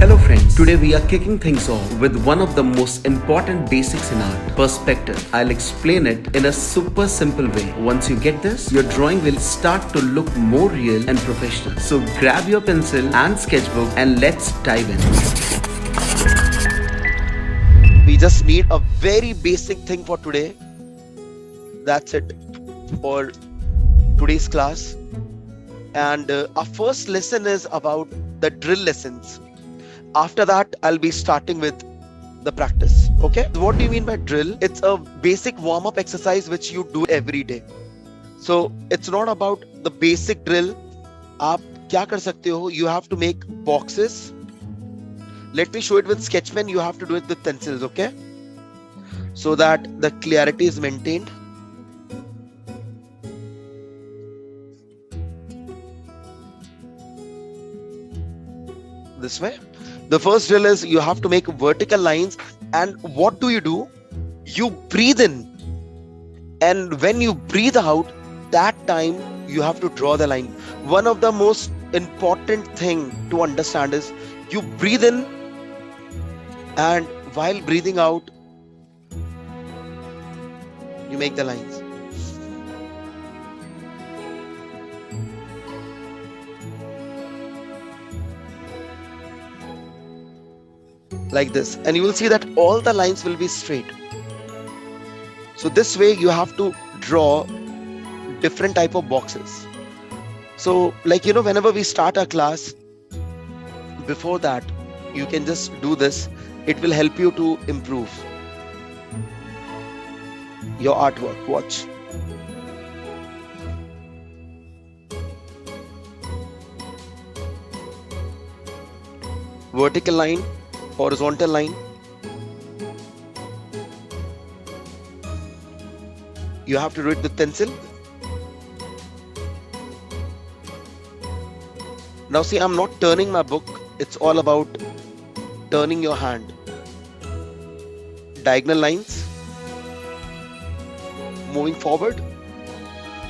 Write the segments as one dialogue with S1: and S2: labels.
S1: Hello friends, today we are kicking things off with one of the most important basics in art, perspective. I'll explain it in a super simple way. Once you get this, your drawing will start to look more real and professional. So grab your pencil and sketchbook and let's dive in.
S2: We just need a very basic thing for today. That's it for today's class. And our first lesson is about the drill lessons. After that, I'll be starting with the practice. Okay. What do you mean by drill? It's a basic warm-up exercise which you do every day. So it's not about the basic drill. आप क्या कर सकते हो? You have to make boxes. Let me show it with sketch pen. You have to do it with pencils. Okay. So that the clarity is maintained. This way. The first drill is you have to make vertical lines, and what do? You breathe in, and when you breathe out, that time you have to draw the line. One of the most important thing to understand is you breathe in, and while breathing out, you make the lines. Like this, and you will see that all the lines will be straight. So this way you have to draw different type of boxes. So whenever we start a class, before that you can just do this. It will help you to improve your artwork. Watch. Vertical line, horizontal line. You have to do it with pencil. Now see, I'm not turning my book. It's all about turning your hand. Diagonal lines. Moving forward.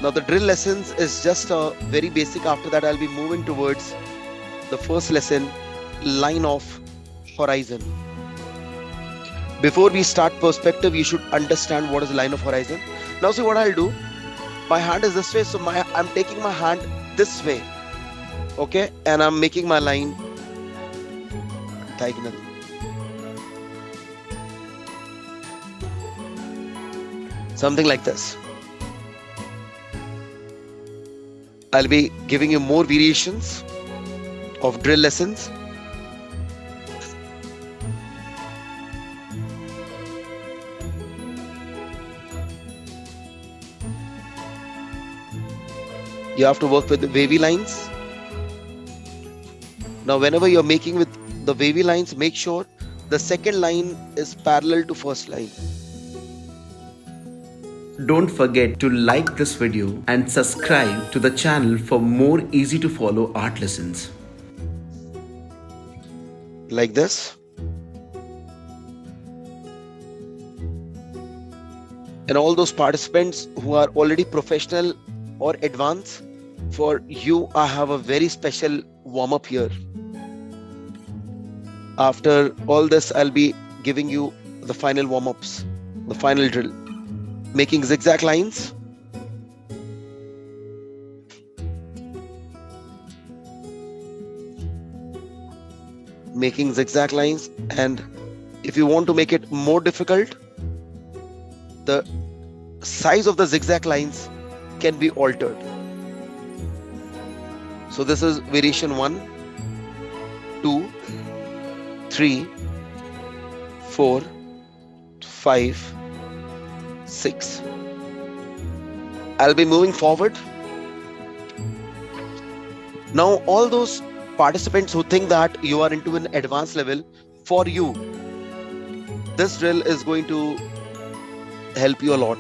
S2: Now the drill lessons is just a very basic. After that, I'll be moving towards the first lesson, line of horizon. Before we start perspective, you should understand what is line of horizon. Now see what I'll do. My hand is this way, so I'm taking my hand this way. Okay, and I'm making my line diagonal. Something like this. I'll be giving you more variations of drill lessons. You have to work with the wavy lines. Now whenever you're making with the wavy lines, make sure the second line is parallel to first line.
S1: Don't forget to like this video and subscribe to the channel for more easy to follow art lessons.
S2: Like this. And all those participants who are already professional or advanced, for you I have a very special warm-up here. After all this, I'll be giving you the final warm-ups, the final drill. Making zigzag lines. Making zigzag lines, and if you want to make it more difficult, the size of the zigzag lines can be altered. So this is variation 1, 2, 3, 4, 5, 6. I'll be moving forward. Now all those participants who think that you are into an advanced level, for you, this drill is going to help you a lot.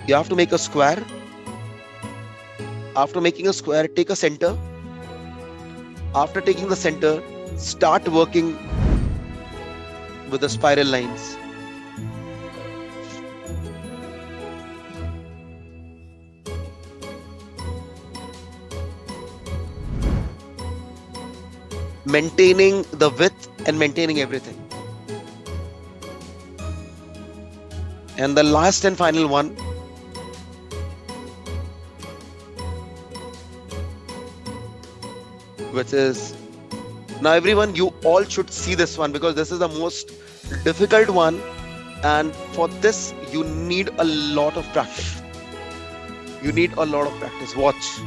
S2: You have to make a square. After making a square, take a center. After taking the center, start working with the spiral lines. maintaining the width and maintaining everything. And the last and final one, which is, now everyone, you all should see this one because this is the most difficult one, and for this you need a lot of practice. You need a lot of practice. Watch.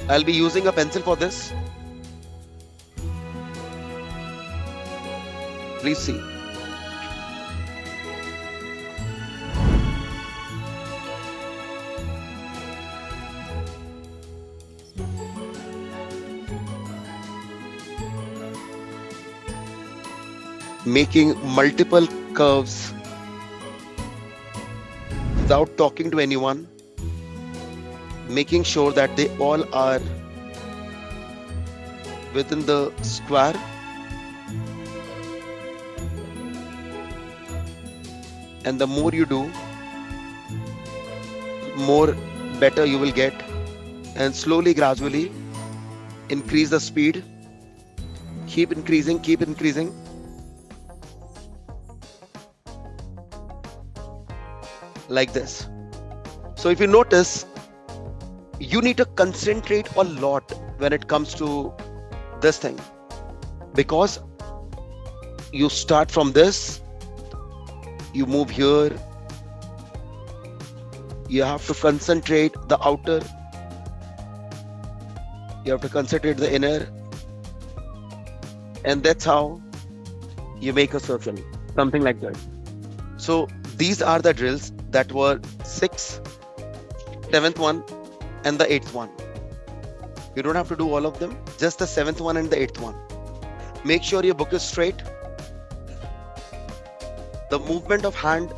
S2: I'll be using a pencil for this. Please see. Making multiple curves without talking to anyone, making sure that they all are within the square. And the more you do, more better you will get. And slowly, gradually increase the speed. Keep increasing, keep increasing. Like this. So if you notice, you need to concentrate a lot when it comes to this thing, because you start from this, you move here, you have to concentrate the outer, you have to concentrate the inner, and that's how you make a circle, something like that. So these are the drills that were 6th, 7th one and the 8th one. You don't have to do all of them, just the 7th one and the 8th one. Make sure your book is straight. The movement of hand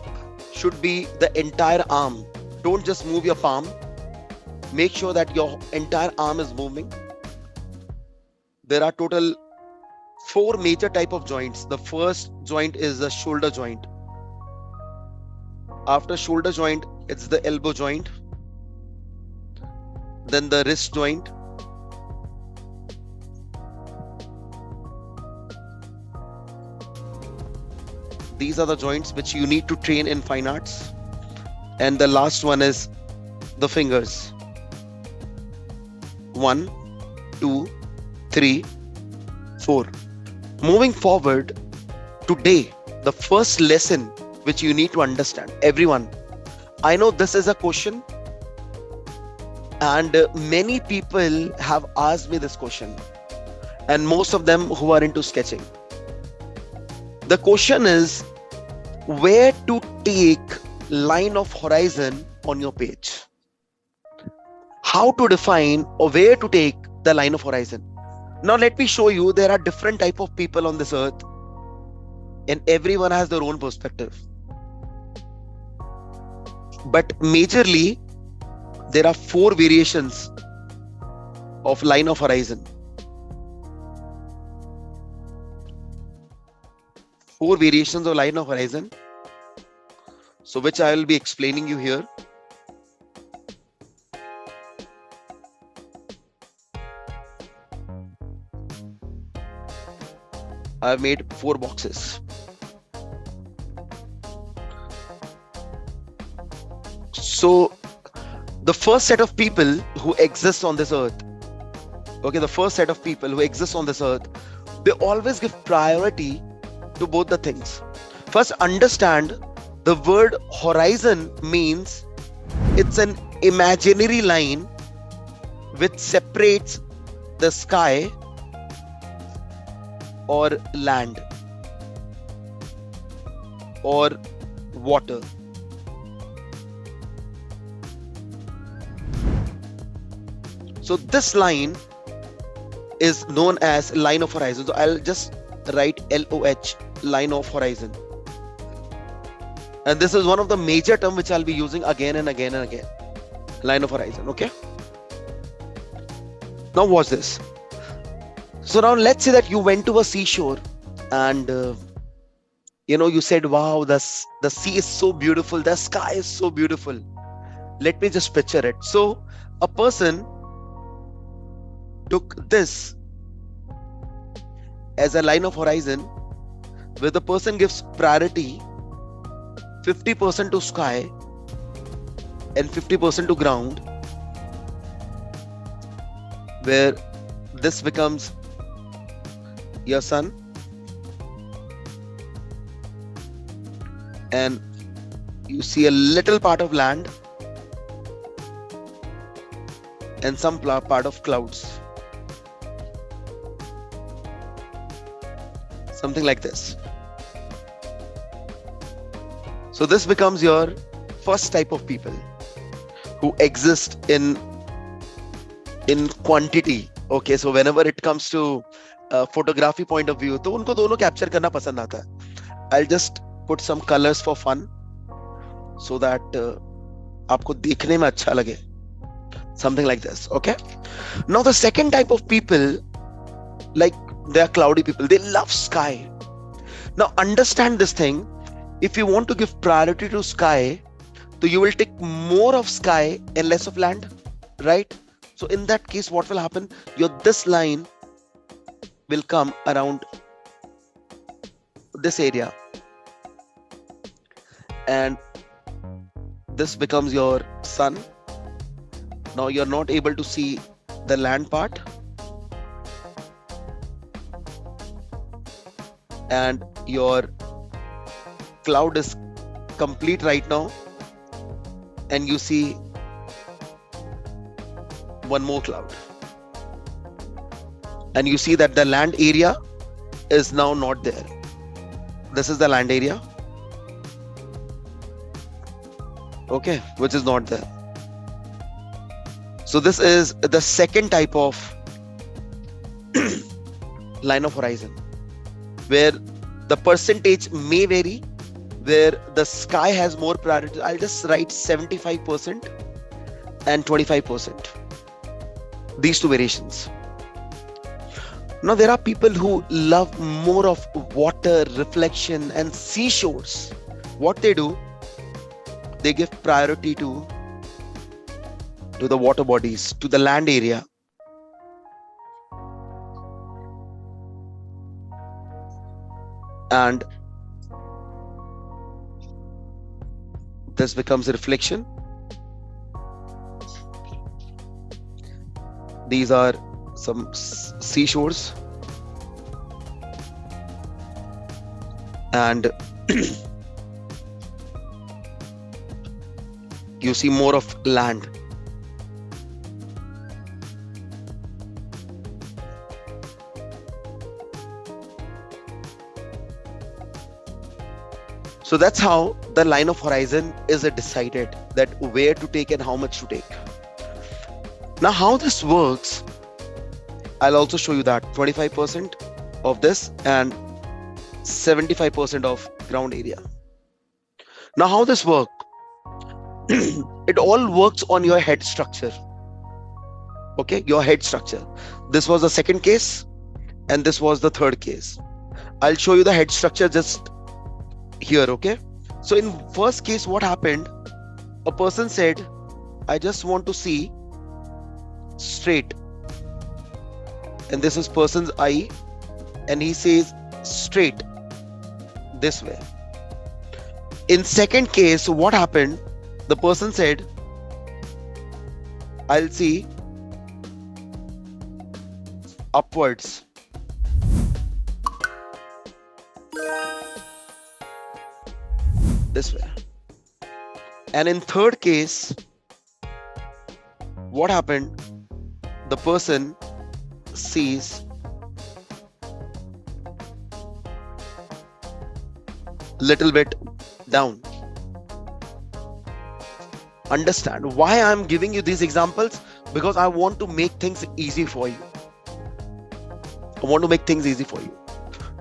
S2: should be the entire arm. Don't just move your palm. Make sure that your entire arm is moving. There are total 4 major type of joints. The first joint is the shoulder joint. After shoulder joint, it's the elbow joint, then the wrist joint, these are the joints which you need to train in fine arts, and the last one is the fingers. 1, 2, 3, 4. Moving forward, today, the first lesson which you need to understand, everyone, I know this is a question and many people have asked me this question, and most of them who are into sketching. The question is where to take line of horizon on your page. How to define or where to take the line of horizon. Now let me show you, there are different type of people on this earth and everyone has their own perspective. But majorly, there are 4 variations of line of horizon. 4 variations of line of horizon. So which I will be explaining you here. I have made 4 boxes. So the first set of people who exist on this earth, okay, the first set of people who exist on this earth, they always give priority to both the things. First, understand the word horizon means it's an imaginary line which separates the sky or land or water. So this line is known as line of horizon. So I'll just write LOH, line of horizon. And this is one of the major terms which I'll be using again and again and again. Line of horizon, okay? Now watch this. So now let's say that you went to a seashore and you said, wow, the sea is so beautiful, the sky is so beautiful. Let me just picture it. So a person took this as a line of horizon where the person gives priority 50% to sky and 50% to ground, where this becomes your sun and you see a little part of land and some part of clouds, something like this. So this becomes your first type of people who exist in quantity. Okay, so whenever it comes to photography point of view, तो उनको दोनों capture करना पसंद आता है. I'll just put some colors for fun so that आपको देखने में अच्छा लगे. Something like this. Okay. Now the second type of people, like they are cloudy people. They love sky. Now understand this thing. If you want to give priority to sky, so you will take more of sky and less of land, right? So in that case, what will happen? This line will come around this area, and this becomes your sun. Now you're not able to see the land part, and your cloud is complete right now, and you see one more cloud, and you see that the land area is now not there. This is the land area, okay, which is not there. So this is the second type of line of horizon, where the percentage may vary, where the sky has more priority. I'll just write 75% and 25%. These two variations. Now there are people who love more of water, reflection and seashores. What they do, they give priority to the water bodies, to the land area. And this becomes a reflection. These are some seashores, and you see more of land. So that's how the line of horizon is decided, that where to take and how much to take. Now how this works, I'll also show you that 25% of this and 75% of ground area. Now how this works? It all works on your head structure. Okay, your head structure. This was the second case and this was the third case. I'll show you the head structure just here. Okay, so in first case, what happened? A person said, I just want to see straight, and this is person's eye, and he says straight this way. In second case, what happened? The person said, I'll see upwards. This way. And in third case, what happened? The person sees little bit down. Understand why I'm giving you these examples? Because I want to make things easy for you. I want to make things easy for you.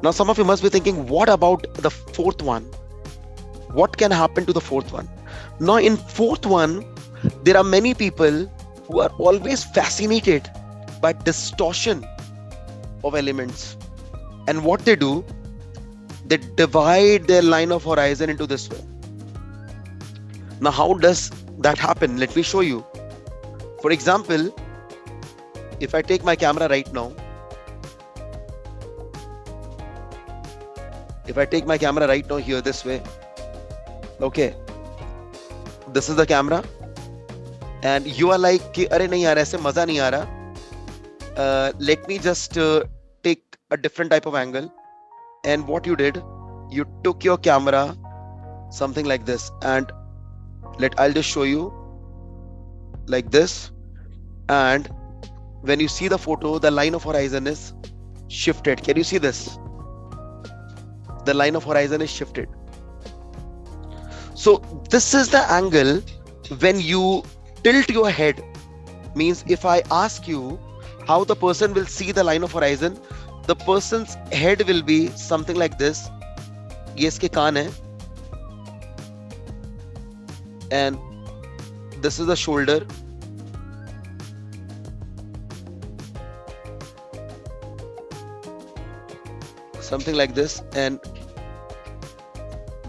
S2: Now some of you must be thinking, what about the fourth one? What can happen to the fourth one? Now in fourth one, there are many people who are always fascinated by distortion of elements. And what they do, they divide their line of horizon into this way. Now how does that happen? Let me show you. For example, if I take my camera right now If I take my camera right now here this way, okay, this is the camera, and you are like कि अरे नहीं यार ऐसे मजा नहीं आ रहा, let me just take a different type of angle. And what you did, you took your camera something like this, and I'll just show you like this, and when you see the photo, the line of horizon is shifted. Can you see this? The line of horizon is shifted. So this is the angle when you tilt your head. Means if I ask you how the person will see the line of horizon, the person's head will be something like this. ये इसके कान है, and this is the shoulder, something like this, and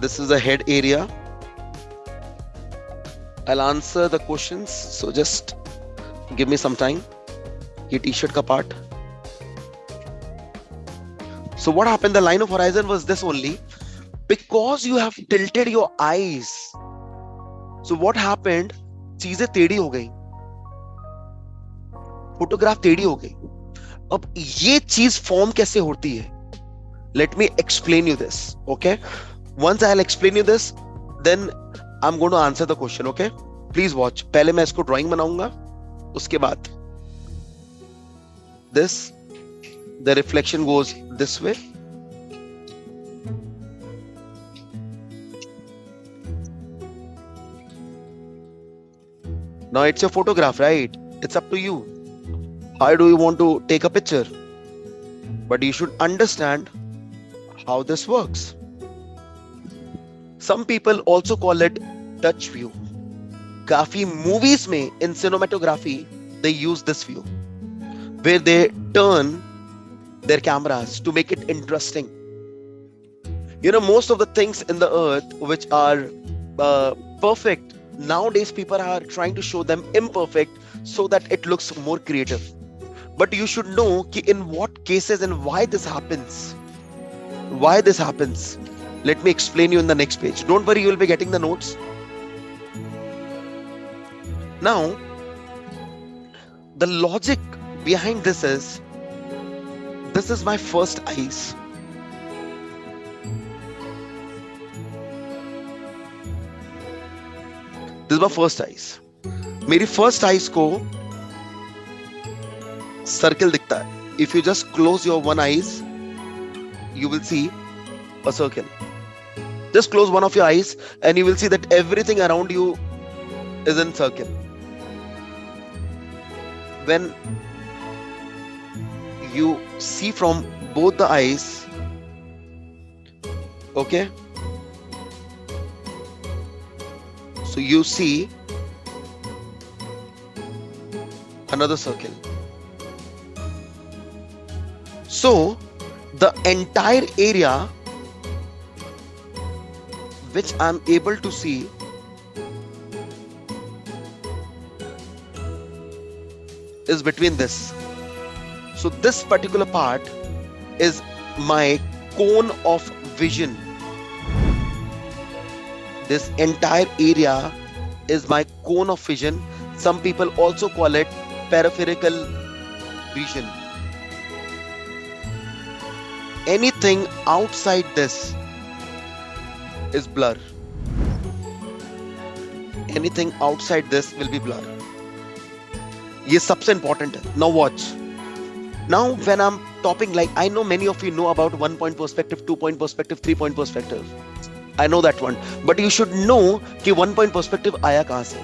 S2: this is the head area. I'll answer the questions, so just give me some time. ये t-shirt का part. So what happened? The line of horizon was this only because you have tilted your eyes. So what happened? चीजें टेढ़ी हो गई, photograph टेढ़ी हो गई. अब ये चीज फॉर्म कैसे होती है? Let me explain you this, okay? Once I'll explain you this, then I'm going to answer the question, okay? Please watch. पहले मैं इसको drawing बनाऊंगा, उसके बाद this, the reflection goes this way. Now it's your photograph, right? It's up to you. How do you want to take a picture? But you should understand how this works. Some people also call it touch view. काफी movies में in cinematography they use this view, where they turn their cameras to make it interesting. You know, most of the things in the earth which are perfect, nowadays people are trying to show them imperfect so that it looks more creative. But you should know कि in what cases and why this happens. Why this happens? Let me explain you in the next page. Don't worry, you will be getting the notes. Now, the logic behind this is my first eyes. This is my first eyes. मेरी first eyes को circle दिखता है. If you just close your one eyes, you will see a circle. Just close one of your eyes and you will see that everything around you is in circle. When you see from both the eyes, okay, so you see another circle. So the entire area which I'm able to see is between this. So this particular part is my cone of vision. This entire area is my cone of vision. Some people also call it peripheral vision. Anything outside this is blur. Anything outside this will be blur. ये सबसे important है. Now watch. Now when I'm topping, like I know many of you know about 1-point perspective, 2-point perspective, 3-point perspective. I know that one. But you should know कि 1-point perspective आया कहाँ से.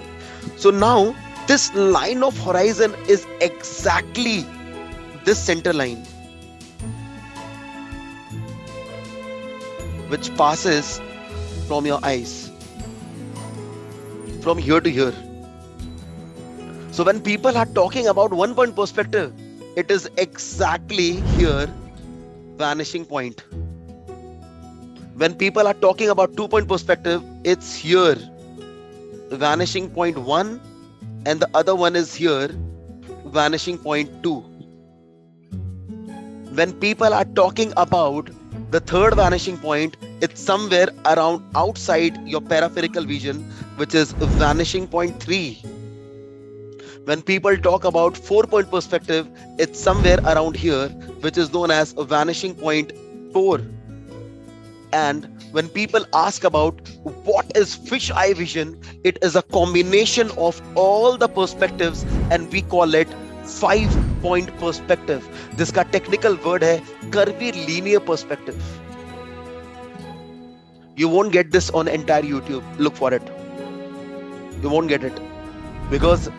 S2: So now this line of horizon is exactly this center line, which passes from your eyes, from here to here. So when people are talking about 1-point perspective, it is exactly here, vanishing point. When people are talking about 2-point perspective, it's here, vanishing point 1, and the other one is here, vanishing point 2. When people are talking about The third vanishing point, it's somewhere around outside your peripheral vision, which is vanishing point 3. When people talk about 4-point perspective, it's somewhere around here, which is known as vanishing point 4. And when people ask about what is fisheye vision, it is a combination of all the perspectives, and we call it 5-point perspective. जिसका technical word है curvilinear perspective. You won't get this on entire YouTube. Look for it. You won't get it, because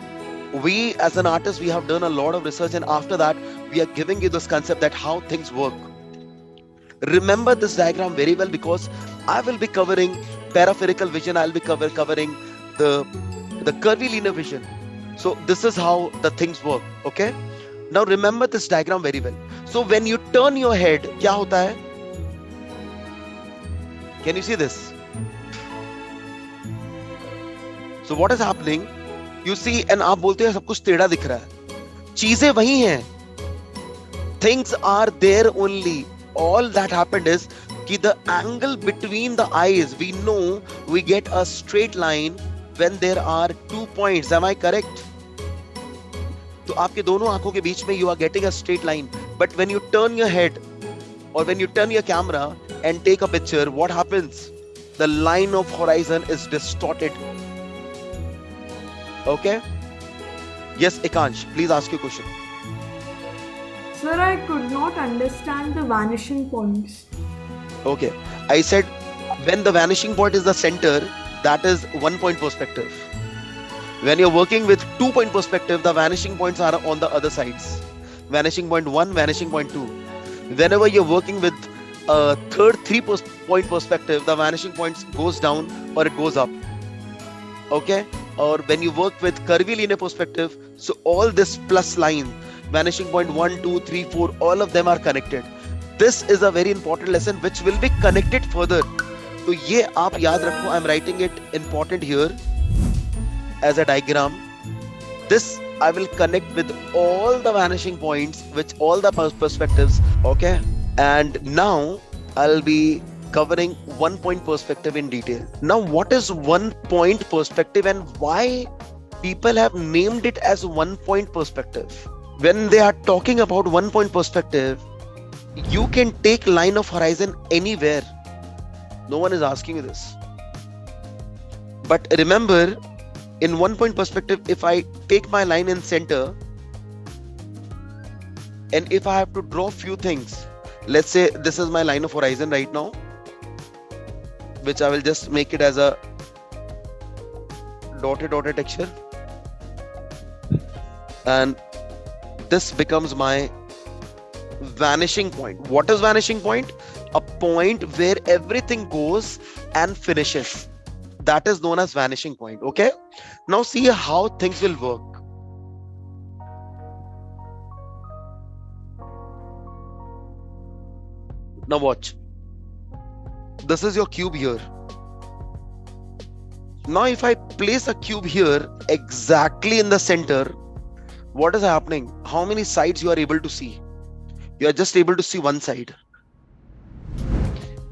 S2: we as an artist, we have done a lot of research, and after that we are giving you this concept that how things work. Remember this diagram very well, because I will be covering peripheral vision, I'll be covering the curvilinear vision. So this is how the things work. Okay, now remember this diagram very well. So when you turn your head, क्या होता है? Can you see this? So what is happening? You see, and आप बोलते हैं सब कुछ टेढ़ा दिख रहा है. चीजें वही हैं. Things are there only. All that happened is कि the angle between the eyes, we know we get a straight line when there are 2 points. Am I correct? तो आपके दोनों आंखों के बीच में you are getting a straight line. But when you turn your head or when you turn your camera and take a picture, what happens? The line of horizon is distorted. Okay? Yes, Ekansh, please ask your question.
S3: Sir, I could not understand the vanishing points.
S2: Okay, I said when the vanishing point is the center, that is 1-point perspective. When you're working with 2-point perspective, the vanishing points are on the other sides. Vanishing point 1, vanishing point 2. Whenever you're working with a third 3-point perspective, the vanishing points goes down or it goes up. Okay, or when you work with curvilinear perspective, so all this plus line, vanishing point 1, 2, 3, 4, all of them are connected. This is a very important lesson which will be connected further. So ये आप याद रखो, I'm writing it important here as a diagram. This I will connect with all the vanishing points, which all the perspectives. Okay, and now I'll be covering 1-point perspective in detail. Now, what is 1-point perspective and why people have named it as 1-point perspective? When they are talking about 1-point perspective, you can take line of horizon anywhere. No one is asking you this. But remember, in 1-point perspective, if I take my line in center, and if I have to draw few things, let's say this is my line of horizon right now, which I will just make it as a dotted texture, and this becomes my vanishing point. What is vanishing point? A point where everything goes and finishes. That is known as vanishing point. Okay, now see how things will work. Now watch. This is your cube here. Now if I place a cube here exactly in the center, what is happening? How many sides you are able to see? You are just able to see one side.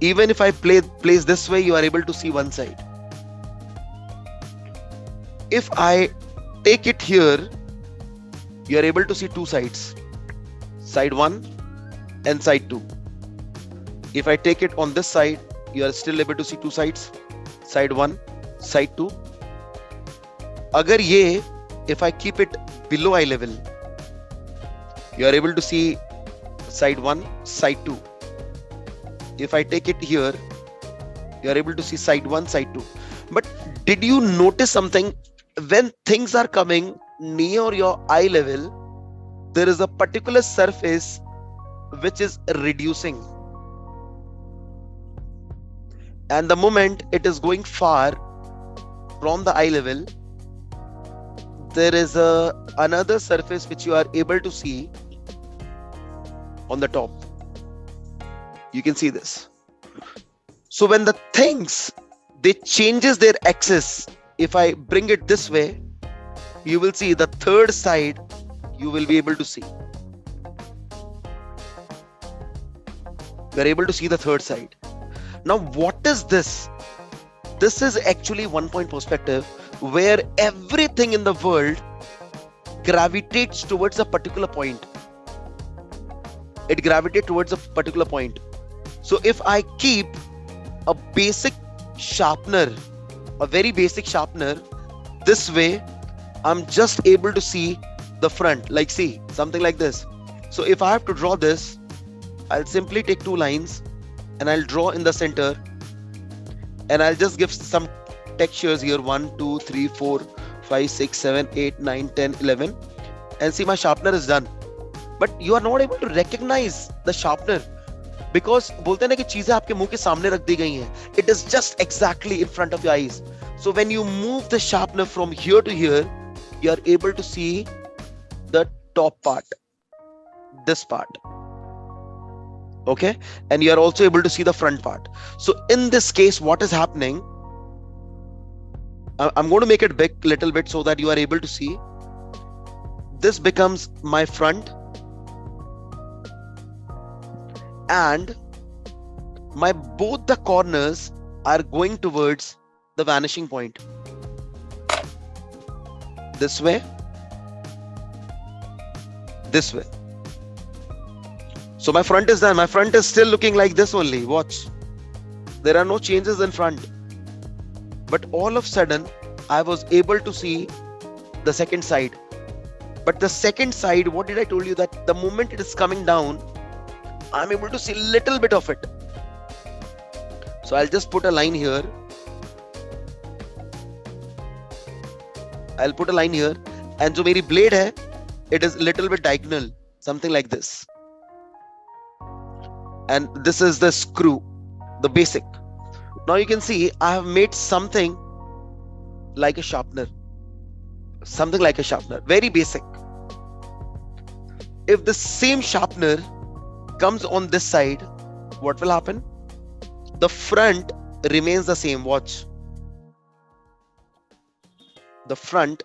S2: Even if I place this way, you are able to see one side. If I take it here, you are able to see two sides. Side 1 and side 2. If I take it on this side, you are still able to see two sides. Side 1, side 2. Agar ye, if I keep it below eye level, you are able to see side 1, side 2. If I take it here, you are able to see side 1, side 2. But did you notice something? When things are coming near your eye level, there is a particular surface which is reducing. And the moment it is going far from the eye level, there is another surface which you are able to see on the top. You can see this. So when the things, they changes their axis, if I bring it this way, you will see the third side you will be able to see. We're able to see the third side. Now, what is this? This is actually one point perspective where everything in the world gravitates towards a particular point. It gravitates towards a particular point. So if I keep a basic sharpener, a very basic sharpener, this way, I'm just able to see the front, like see, something like this. So if I have to draw this, I'll simply take two lines and I'll draw in the center, and I'll just give some textures here, 1, 2, 3, 4, 5, 6, 7, 8, 9, 10, 11, and see my sharpener is done. But you are not able to recognize the sharpener because बोलते हैं ना कि चीजें आपके मुंह के सामने रख दी गई हैं. It is just exactly in front of your eyes. So when you move the sharpener from here to here, you are able to see the top part, this part. Okay, and you are also able to see the front part. So in this case, what is happening? I'm going to make it big little bit so that you are able to see. This becomes my front, and my both the corners are going towards the vanishing point. This way, this way. So my front is done. My front is still looking like this only. Watch. There are no changes in front. But all of a sudden, I was able to see the second side. But the second side, what did I told you, that the moment it is coming down, I'm able to see a little bit of it. So I'll just put a line here. I'll put a line here. And जो मेरी blade है, it is little bit diagonal, something like this. And this is the screw, the basic. Now you can see I have made something like a sharpener. Something like a sharpener, very basic. If the same sharpener comes on this side, what will happen? The front remains the same. Watch. The front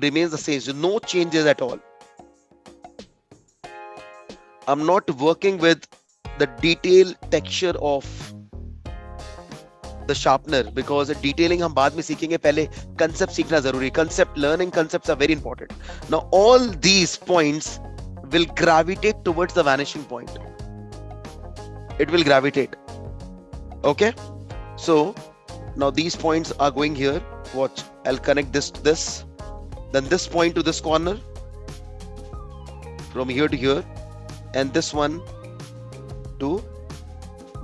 S2: remains the same. So no changes at all. I'm not working with the detail texture of the sharpener because detailing हम बाद में सीखेंगे. पहले concept सीखना जरूरी. Concept learning, concepts are very important. Now all these points will gravitate towards the vanishing point. It will gravitate. Okay. So now these points are going here. Watch. I'll connect this to this. Then this point to this corner. From here to here. And this one to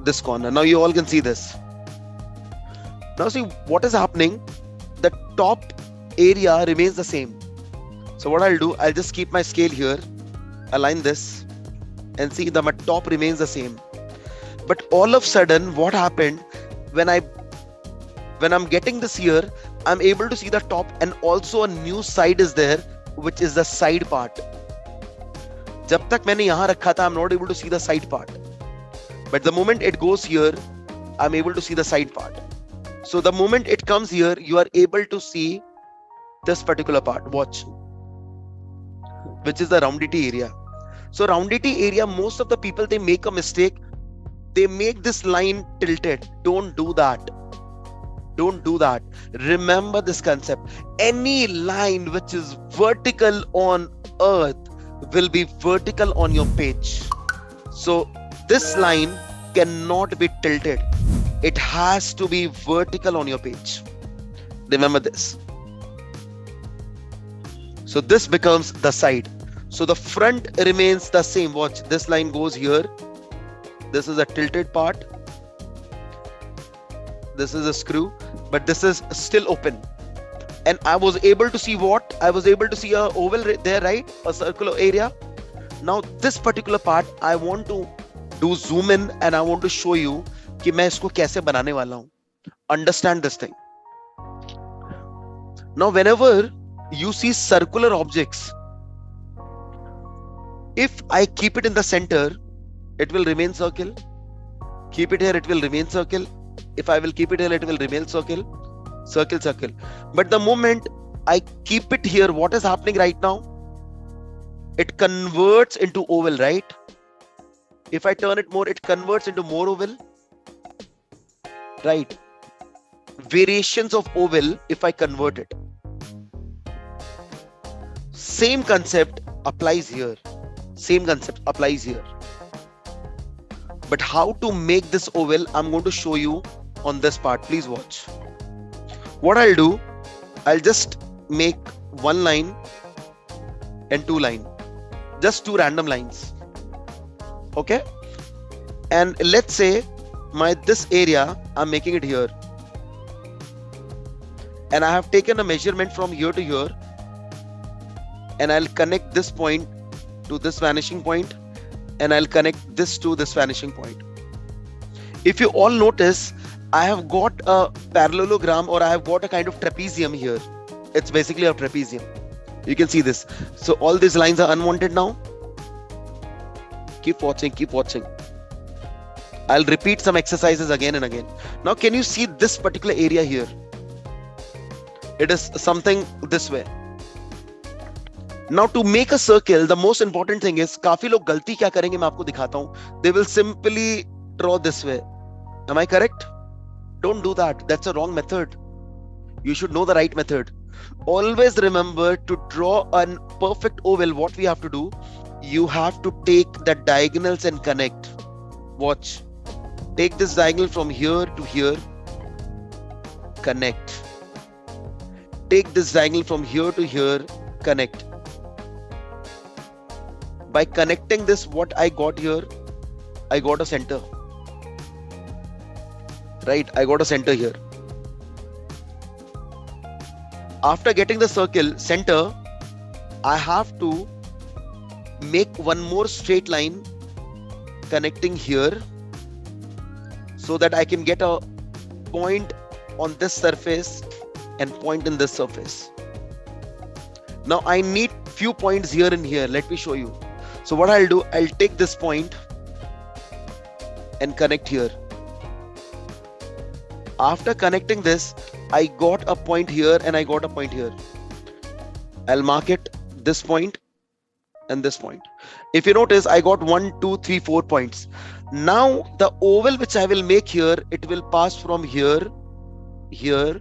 S2: this corner. Now you all can see this. Now see what is happening. The top area remains the same. So what I'll do, I'll just keep my scale here, align this, and see that my top remains the same. But all of a sudden, what happened when I'm getting this here, I'm able to see the top, and also a new side is there, which is the side part. जब तक मैंने यहाँ रखा था, I'm not able to see the side part. But the moment it goes here, I'm able to see the side part. So the moment it comes here, you are able to see this particular part. Watch. Which is the roundity area. So roundity area, most of the people, they make a mistake. They make this line tilted. Don't do that. Don't do that. Remember this concept. Any line which is vertical on earth will be vertical on your page. So this line cannot be tilted. It has to be vertical on your page. Remember this. So this becomes the side. So the front remains the same. Watch, this line goes here. This is a tilted part. This is a screw, but this is still open. And I was able to see what? I was able to see a oval there, right? A circular area. Now this particular part, I want to do zoom in and I want to show you कि मैं इसको कैसे बनाने वाला हूँ. Understand this thing. Now whenever you see circular objects, if I keep it in the center, it will remain circle. Keep it here, it will remain circle. If I will keep it here, it will remain circle. Circle, circle. But the moment I keep it here, what is happening right now? It converts into oval, right? If I turn it more, it converts into more oval, right? Variations of oval if I convert it. Same concept applies here. Same concept applies here. But how to make this oval, I'm going to show you on this part. Please watch. What I'll do, I'll just make one line and two line, just two random lines. Okay, and let's say this area, I'm making it here, and I have taken a measurement from here to here, and I'll connect this point to this vanishing point, and I'll connect this to this vanishing point. If you all notice, I have got a parallelogram, or I have got a kind of trapezium here. It's basically a trapezium. You can see this. So all these lines are unwanted now. Keep watching, keep watching. I'll repeat some exercises again and again. Now, can you see this particular area here? It is something this way. Now, to make a circle, the most important thing is, काफी लोग गलती क्या करेंगे मैं आपको दिखाता हूं. They will simply draw this way. Am I correct? Don't do that. That's a wrong method. You should know the right method. Always remember, to draw a perfect oval, what we have to do, you have to take the diagonals and connect. Watch. Take this diagonal from here to here. Connect. Take this diagonal from here to here. Connect. By connecting this, what I got here, I got a center. Right? I got a center here. After getting the circle center, I have to make one more straight line connecting here, so that I can get a point on this surface and point in this surface. Now I need few points here and here. Let me show you. So what I'll do, I'll take this point and connect here. After connecting this, I got a point here and I got a point here. I'll mark it, this point and this point. If you notice, I got 1, 2, 3, 4 points. Now the oval which I will make here, it will pass from here, here,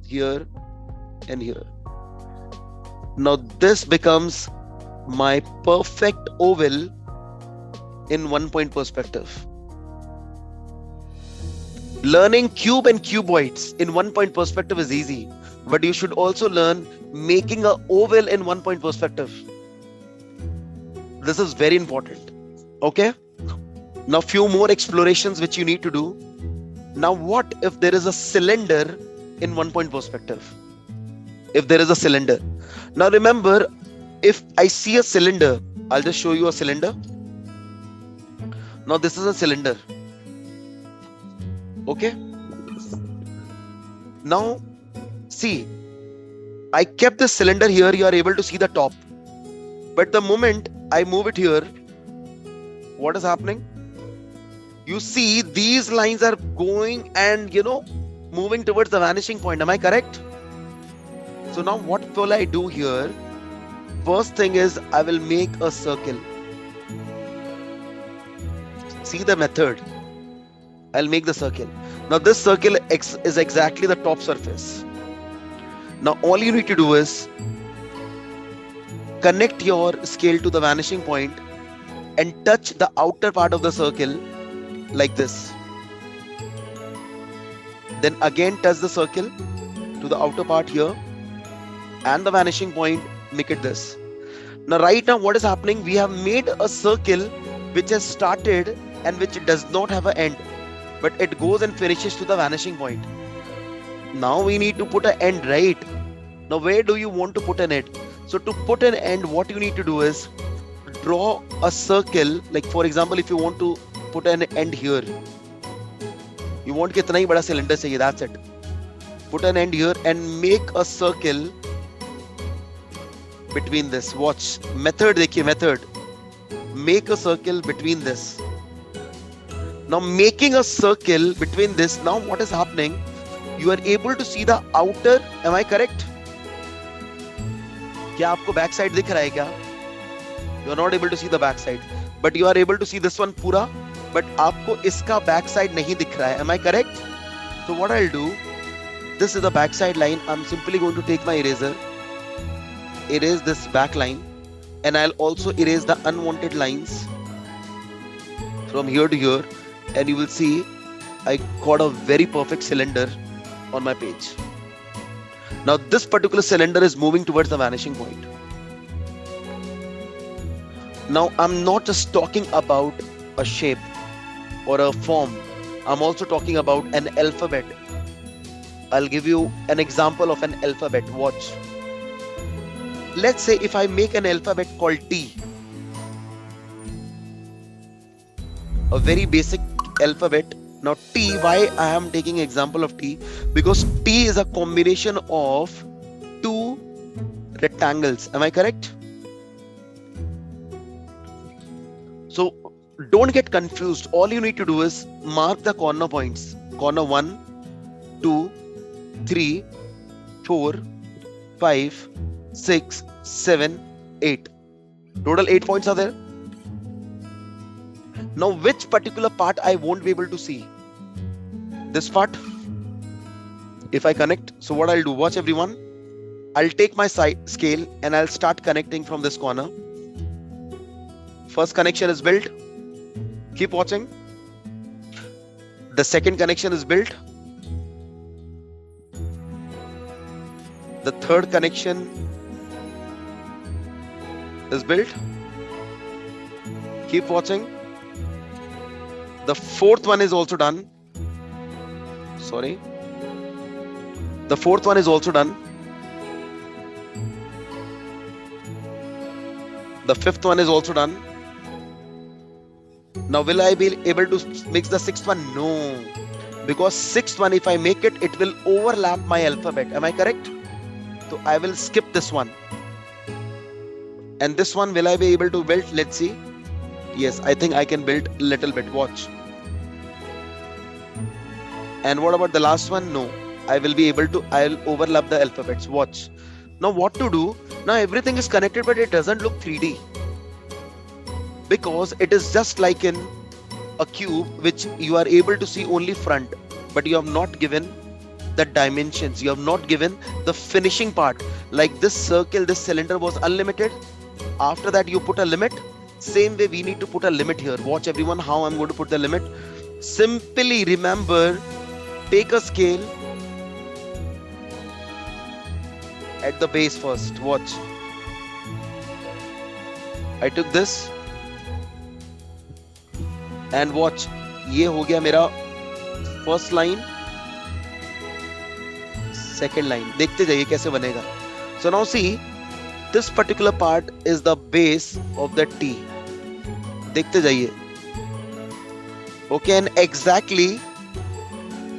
S2: here and here. Now this becomes my perfect oval in 1 point perspective. Learning cube and cuboids in 1 point perspective is easy, but you should also learn making an oval in 1 point perspective. This is very important. Okay? Now few more explorations which you need to do. Now what if there is a cylinder in 1 point perspective? If there is a cylinder. Now remember, if I see a cylinder, I'll just show you a cylinder. Now this is a cylinder. Okay. Now see, I kept this cylinder here. You are able to see the top, but the moment I move it here, what is happening? You see these lines are going and moving towards the vanishing point. Am I correct? So now what will I do here? First thing is, I will make a circle. See the method. I'll make the circle. Now this circle is exactly the top surface. Now all you need to do is connect your scale to the vanishing point and touch the outer part of the circle like this. Then again touch the circle to the outer part here and the vanishing point, make it this. Now right now what is happening? We have made a circle which has started and which does not have an end, but it goes and finishes to the vanishing point. Now we need to put an end, right? Now where do you want to put an end? So to put an end, what you need to do is draw a circle. Like for example, if you want to put an end here, you want कितना ही बड़ा cylinder चाहिए, that's it. Put an end here and make a circle between this. Watch method, देखिए method. Make a circle between this. Now making a circle between this, now what is happening? You are able to see the outer. Am I correct? क्या आपको back side दिख रहा है क्या? You are not able to see the back side. but you are able to see this one pura, but आपको इसका back side नहीं दिख रहा है. Am I correct? So what I'll do, this is the back side line. I'm simply going to take my eraser, erase this back line, and I'll also erase the unwanted lines from here to here, and you will see I got a very perfect cylinder on my page. Now this particular cylinder is moving towards the vanishing point. Now I'm not just talking about a shape or a form, I'm also talking about an alphabet. I'll give you an example of an alphabet. Watch. Let's say if I make an alphabet called T, a very basic alphabet. Now T, why I am taking example of T? Because T is a combination of two rectangles. Am I correct? So don't get confused. All you need to do is mark the corner points. Corner 1, 2, 3, 4, 5, 6, 7, 8. Total 8 points are there. Now which particular part I won't be able to see? This part. If I connect, so what I'll do, watch everyone. I'll take my scale and I'll start connecting from this corner. First connection is built. Keep watching. The second connection is built. The third connection is built. Keep watching. The fourth one is also done. Sorry. The fourth one is also done. The fifth one is also done. Now will I be able to mix the sixth one? No. Because sixth one, if I make it, it will overlap my alphabet. Am I correct? So I will skip this one. And this one, will I be able to build? Let's see. Yes, I think I can build a little bit. Watch. And what about the last one? No. I will be able to, I'll overlap the alphabets. Watch. Now what to do? Now everything is connected, but it doesn't look 3D. Because it is just like in a cube, which you are able to see only front, but you have not given the dimensions. You have not given the finishing part. Like this circle, this cylinder was unlimited. After that, you put a limit. Same way, we need to put a limit here. Watch everyone how I'm going to put the limit. Simply remember, take a scale at the base first. Watch. I took this and watch. ये हो गया मेरा first line, second line. देखते जाइए कैसे बनेगा. So now see, this particular part is the base of the T. देखते जाइए. Okay, and exactly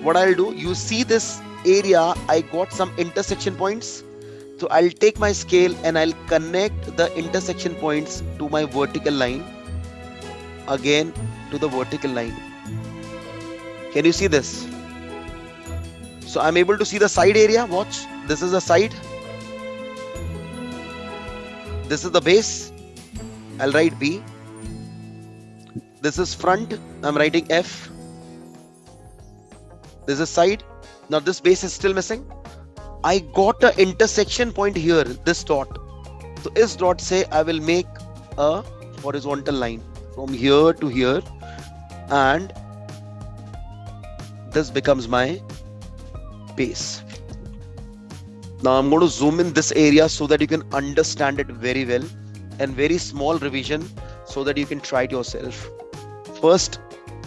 S2: what I'll do, you see this area, I got some intersection points. So I'll take my scale and I'll connect the intersection points to my vertical line. Again to the vertical line. Can you see this? So I'm able to see the side area. Watch. This is the side. This is the base. I'll write B. This is front. I'm writing F. This is side. Now this base is still missing. I got an intersection point here, this dot. So this dot say I will make a horizontal line from here to here, and this becomes my base. Now I'm going to zoom in this area so that you can understand it very well, and very small revision so that you can try it yourself. First,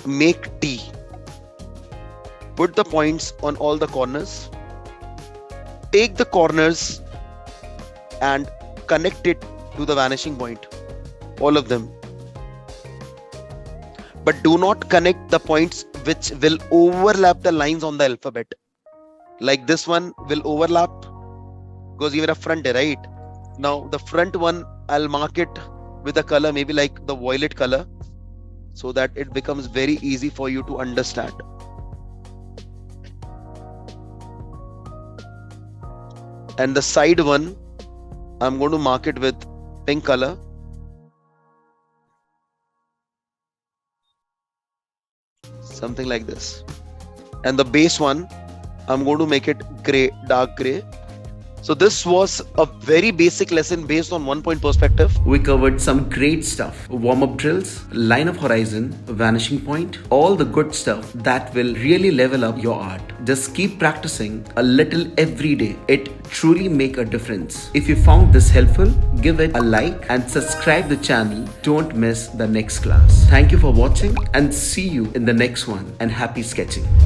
S2: make T. Put the points on all the corners. Take the corners and connect it to the vanishing point. All of them. But do not connect the points which will overlap the lines on the alphabet. Like this one will overlap because you have a front, right? Now the front one, I'll mark it with a color, maybe like the violet color, so that it becomes very easy for you to understand. And the side one, I'm going to mark it with pink color. something like this. And the base one, I'm going to make it gray, dark gray. So this was a very basic lesson based on 1 point perspective.
S1: We covered some great stuff: warm-up drills, line of horizon, vanishing point, all the good stuff that will really level up your art. Just keep practicing a little every day. It truly make a difference. If you found this helpful, give it a like and subscribe the channel. Don't miss the next class. Thank you for watching and see you in the next one, and happy sketching.